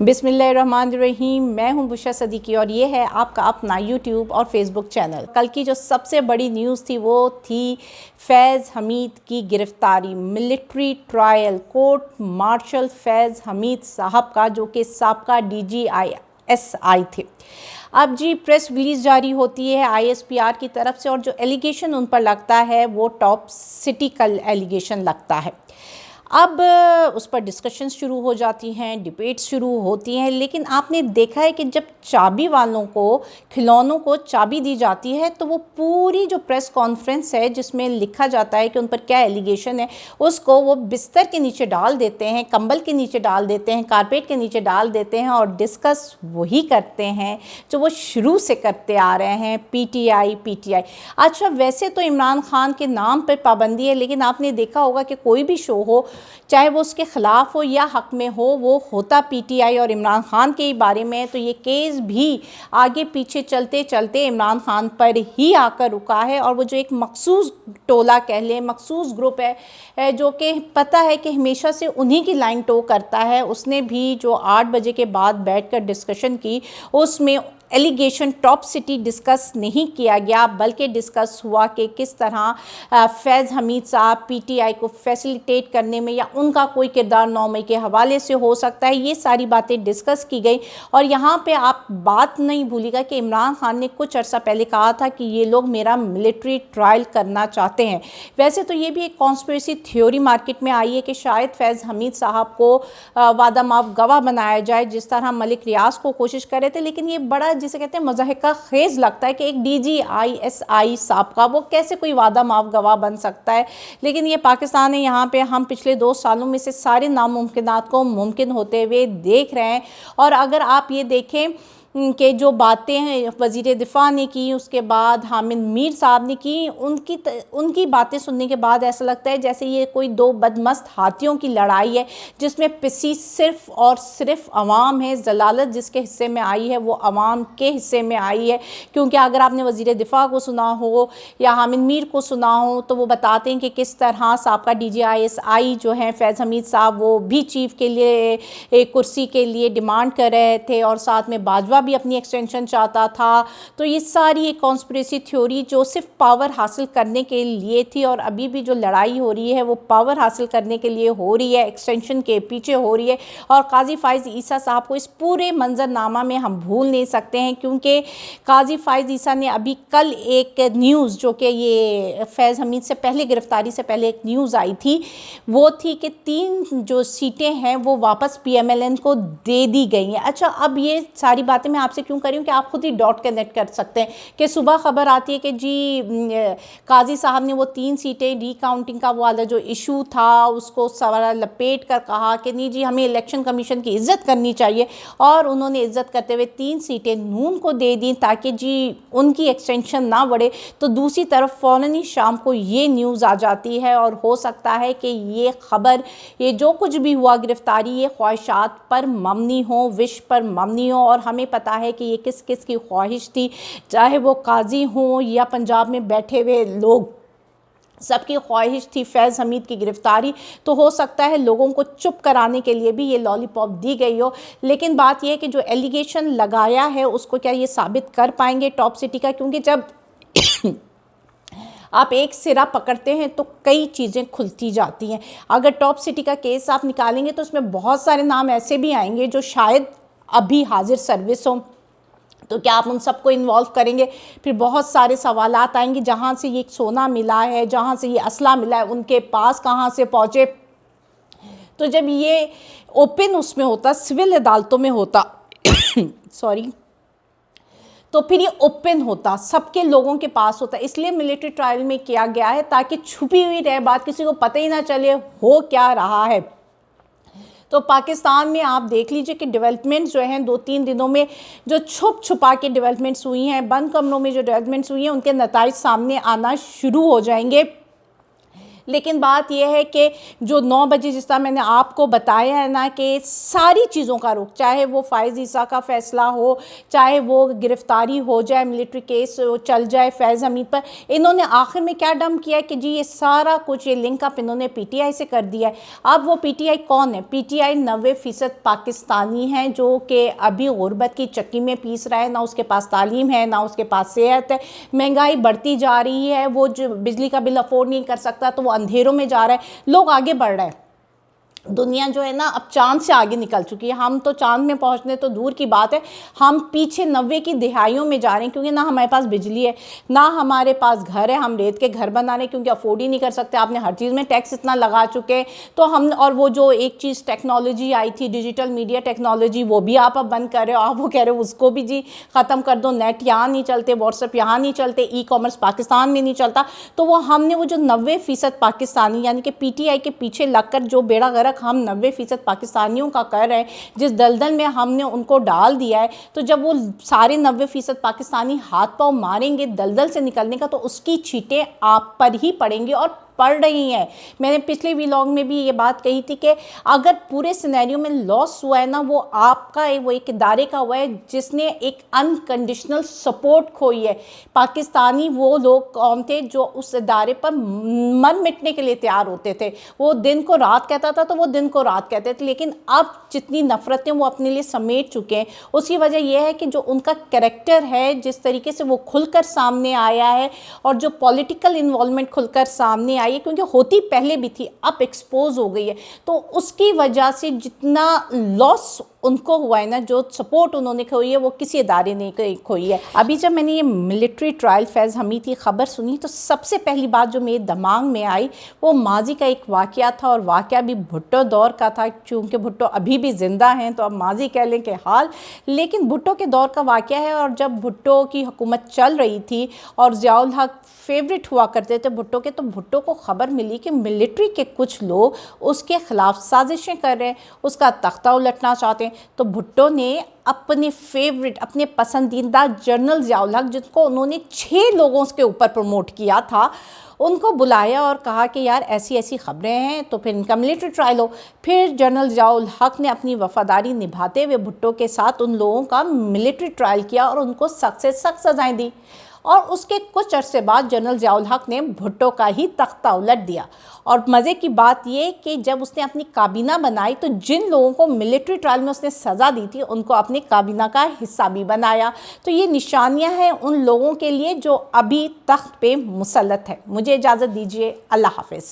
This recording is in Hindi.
बिस्मिल्लाहिर्रहमानिर्रहीम। मैं हूं बुशरा सदीकी और ये है आपका अपना यूट्यूब और फेसबुक चैनल। कल की जो सबसे बड़ी न्यूज़ थी वो थी फैज़ हमीद की गिरफ़्तारी। मिलिट्री ट्रायल कोर्ट मार्शल फैज़ हमीद साहब का, जो कि साबका DGISI थे। अब जी प्रेस रिलीज़ जारी होती है ISPR की तरफ से और जो एलिगेशन उन पर लगता है वो टॉप सिटी का एलिगेशन लगता है। अब उस पर डिस्कशंस शुरू हो जाती हैं, डिबेट्स शुरू होती हैं, लेकिन आपने देखा है कि जब चाबी वालों को, खिलौनों को चाबी दी जाती है तो वो पूरी जो प्रेस कॉन्फ्रेंस है जिसमें लिखा जाता है कि उन पर क्या एलिगेशन है, उसको वो बिस्तर के नीचे डाल देते हैं, कंबल के नीचे डाल देते हैं, कारपेट के नीचे डाल देते हैं और डिस्कस वही करते हैं जो वो शुरू से करते आ रहे हैं, PTI। अच्छा, वैसे तो इमरान खान के नाम पर पाबंदी है, लेकिन आपने देखा होगा कि कोई भी शो हो, चाहे वो उसके ख़िलाफ़ हो या हक़ में हो, वो होता PTI और इमरान खान के बारे में। तो ये केस भी आगे पीछे चलते चलते इमरान खान पर ही आकर रुका है और वो जो एक मखसूस टोला कह लें, मखसूस ग्रुप है जो कि पता है कि हमेशा से उन्हीं की लाइन टो करता है, उसने भी जो 8 बजे के बाद बैठकर डिस्कशन की, उसमें एलिगेशन टॉप सिटी डिस्कस नहीं किया गया, बल्कि डिस्कस हुआ कि किस तरह फैज़ हमीद साहब PTI को फैसिलिटेट करने में या उनका कोई किरदार 9 मई के हवाले से हो सकता है। ये सारी बातें डिस्कस की गई और यहाँ पे आप बात नहीं भूलिएगा कि इमरान खान ने कुछ अर्सा पहले कहा था कि ये लोग मेरा मिलिट्री ट्रायल करना चाहते हैं। वैसे तो ये भी एक कॉन्स्पिरेसी थ्योरी मार्केट में आई है कि शायद फैज़ हमीद साहब को वादा माफ गवाह बनाया जाए, जिस तरह मलिक रियाज को कोशिश कर रहे थे। लेकिन ये बड़ा जिसे कहते हैं मज़ाहिका खेज़ लगता है कि एक DGISI साहब का वो कैसे कोई वादा माफ गवाह बन सकता है। लेकिन ये पाकिस्तान है, यहाँ पे हम पिछले 2 सालों में से सारे नामुमकिनात को मुमकिन होते हुए देख रहे हैं। और अगर आप ये देखें कि जो बातें हैं वज़ीर दिफ़ा ने की, उसके बाद हामिद मीर साहब ने की, उनकी बातें सुनने के बाद ऐसा लगता है जैसे ये कोई 2 बदमस्त हाथियों की लड़ाई है, जिसमें पिसी सिर्फ़ और सिर्फ अवाम है। ज़लालत जिसके हिस्से में आई है वो अवाम के हिस्से में आई है, क्योंकि अगर आपने वज़ीर दिफ़ा को सुना हो या हामिद मीर को सुना हो तो वो बताते हैं कि किस तरह साबका DGISI जो हैं फैज़ हमीद साहब, वो भी चीफ़ के लिए एक कुर्सी के लिए डिमांड कर रहे थे और साथ में बाजवा भी अपनी एक्सटेंशन चाहता था। तो ये सारी एक कॉन्स्पिरेसी थ्योरी जो सिर्फ पावर हासिल करने के लिए थी, और अभी भी जो लड़ाई हो रही है वो पावर हासिल करने के लिए हो रही है, एक्सटेंशन के पीछे हो रही है। और काजी फ़ाइज़ ईसा साहब को इस पूरे मंजरनामा में हम भूल नहीं सकते हैं, क्योंकि काजी फ़ाइज़ ईसा ने अभी कल एक न्यूज़, जो कि ये फैज़ हमीद से पहले, गिरफ्तारी से पहले एक न्यूज़ आई थी, वो थी कि 3 जो सीटें हैं वो वापस PMLN को दे दी गई हैं। अच्छा, अब ये सारी बातें मैं आपसे क्यों कर रही हूँ कि आप खुद ही डॉट कनेक्ट कर सकते हैं कि सुबह खबर आती है कि जी काजी साहब ने वो 3 सीटें रीकाउंटिंग का वाला जो इशू था उसको सवाल लपेट कर कहा कि नहीं जी, हमें इलेक्शन कमीशन की इज़्ज़त करनी चाहिए, और उन्होंने इज़्ज़त करते हुए 3 सीटें नून को दे दी ताकि जी उनकी एक्सटेंशन ना बढ़े। तो दूसरी तरफ फ़ौरन ही शाम को ये न्यूज़ आ जाती है और हो सकता है कि ये ख़बर, ये जो कुछ भी हुआ गिरफ्तारी, ये ख्वाहिशात पर मबनी हो, विश पर मबनी हो। और हमें पता है कि ये किस किस की ख्वाहिश थी, चाहे वो काजी हों या पंजाब में बैठे हुए लोग, सबकी ख्वाहिश थी फैज़ हमीद की गिरफ़्तारी। तो हो सकता है लोगों को चुप कराने के लिए भी ये लॉलीपॉप दी गई हो। लेकिन बात यह है कि जो एलिगेशन लगाया है उसको क्या ये साबित कर पाएंगे टॉप सिटी का, क्योंकि जब आप एक सिरा पकड़ते हैं तो कई चीज़ें खुलती जाती हैं। अगर टॉप सिटी का केस आप निकालेंगे तो उसमें बहुत सारे नाम ऐसे भी आएंगे जो शायद अभी हाजिर सर्विस हों, तो क्या आप उन सबको इन्वॉल्व करेंगे? फिर बहुत सारे सवालात आएंगे, जहाँ से ये सोना मिला है, जहाँ से ये असला मिला है, उनके पास कहाँ से पहुँचे। तो जब ये ओपन उसमें होता, सिविल अदालतों में होता सॉरी, तो फिर ये ओपन होता, सबके लोगों के पास होता। इसलिए मिलिट्री ट्रायल में किया गया है ताकि छुपी हुई रहे बात, किसी को पता ही ना चले हो क्या रहा है। तो पाकिस्तान में आप देख लीजिए कि डेवलपमेंट्स जो हैं 2-3 दिनों में, जो छुप छुपा के डेवलपमेंट्स हुई हैं, बंद कमरों में जो डेवलपमेंट्स हुई हैं, उनके नताइज सामने आना शुरू हो जाएंगे। लेकिन बात यह है कि जो 9 बजे जिस तरह मैंने आपको बताया है ना कि सारी चीज़ों का रुख, चाहे वो फ़ाइज़ ईसा का फ़ैसला हो, चाहे वो गिरफ़्तारी हो जाए, मिलिट्री केस चल जाए फैज़ हमीद पर, इन्होंने आखिर में क्या डंप किया कि जी ये सारा कुछ ये लिंक अप इन्होंने पीटीआई से कर दिया है। अब वो पीटीआई कौन है? पीटीआई 90% पाकिस्तानी हैं जो कि अभी गुरबत की चक्की में पीस रहा है, ना उसके पास तालीम है, ना उसके पास सेहत है, महंगाई बढ़ती जा रही है, वो जो बिजली का बिल अफोर्ड नहीं कर सकता तो वो अंधेरों में जा रहा है, लोग आगे बढ़ रहे हैं। दुनिया जो है ना अब चांद से आगे निकल चुकी है, हम तो चांद में पहुंचने तो दूर की बात है, हम पीछे 90 की दहाइयों में जा रहे हैं, क्योंकि ना हमारे पास बिजली है, ना हमारे पास घर है, हम रेत के घर बना रहे हैं क्योंकि अफोर्ड ही नहीं कर सकते, आपने हर चीज़ में टैक्स इतना लगा चुके हैं। तो हम, और वो जो एक चीज़ टेक्नोलॉजी आई थी, डिजिटल मीडिया टेक्नोलॉजी, वो भी आप अब बंद कर रहे हो, आप वो कह रहे हो उसको भी जी ख़त्म कर दो, नेट यहाँ नहीं चलते, व्हाट्सएप यहाँ नहीं चलते, ई कॉमर्स पाकिस्तान में नहीं चलता। तो वो हमने वो जो 90% पाकिस्तानी यानी कि पीटीआई के पीछे लगकर जो बेड़ा गर्क हम 90% पाकिस्तानियों का कर रहे हैं, जिस दलदल में हमने उनको डाल दिया है, तो जब वो सारे 90% पाकिस्तानी हाथ पांव मारेंगे दलदल से निकलने का, तो उसकी छींटें आप पर ही पड़ेंगी और पड़ रही हैं। मैंने पिछले व्लॉग में भी ये बात कही थी कि अगर पूरे सिनेरियो में लॉस हुआ है ना, वो आपका वो एक इदारे का हुआ है जिसने एक अनकंडीशनल सपोर्ट खोई है। पाकिस्तानी वो लोग कौन थे जो उस इदारे पर मर मिटने के लिए तैयार होते थे, वो दिन को रात कहता था तो वो दिन को रात कहते थे, लेकिन अब जितनी नफ़रतें वो अपने लिए समेट चुके हैं, उसकी वजह यह है कि जो उनका कैरेक्टर है, जिस तरीके से वो खुलकर सामने आया है, और जो पॉलिटिकल इन्वॉल्वमेंट खुलकर सामने आई है, क्योंकि होती पहले भी थी, अब एक्सपोज हो गई है, तो उसकी वजह से जितना लॉस उनको हुआ है ना, जो सपोर्ट उन्होंने खोई है, वो किसी इदारे ने खोई है। अभी जब मैंने ये मिलिट्री ट्रायल फैज़ हमीद की ख़बर सुनी, तो सबसे पहली बात जो मेरे दिमाग में आई वो माजी का एक वाक़या था, और वाक़या भी भुट्टो दौर का था। चूँकि भुट्टो अभी भी ज़िंदा हैं तो अब माजी कह लें कि हाल, लेकिन भुट्टो के दौर का वाक़या है। और जब भुट्टो की हुकूमत चल रही थी और ज़ियाउल हक फेवरेट हुआ करते थे भुट्टो के, तो भुट्टो को ख़बर मिली कि मिलिट्री के कुछ लोग उसके ख़िलाफ़ साजिशें कर रहे हैं, उसका तख्ता उलटना चाहते हैं। तो भुट्टो ने अपने फेवरेट, अपने पसंदीदा जनरल ज़ियाउल हक, जिनको उन्होंने 6 लोगों के ऊपर प्रमोट किया था, उनको बुलाया और कहा कि यार ऐसी ऐसी ख़बरें हैं, तो फिर इनका मिलिट्री ट्रायल हो। फिर जनरल ज़ियाउल हक ने अपनी वफ़ादारी निभाते हुए भुट्टो के साथ उन लोगों का मिलिट्री ट्रायल किया और उनको सख्त से सख्त सज़ाएँ दी। और उसके कुछ अरसे बाद जनरल ज़ियाउल हक ने भुट्टो का ही तख्ता उलट दिया। और मज़े की बात ये कि जब उसने अपनी काबीना बनाई, तो जिन लोगों को मिलिट्री ट्रायल में उसने सज़ा दी थी, उनको अपनी काबीना का हिस्सा भी बनाया। तो ये निशानियां हैं उन लोगों के लिए जो अभी तख्त पे मुसल्लत है। मुझे इजाज़त दीजिए, अल्लाह हाफ़िज़।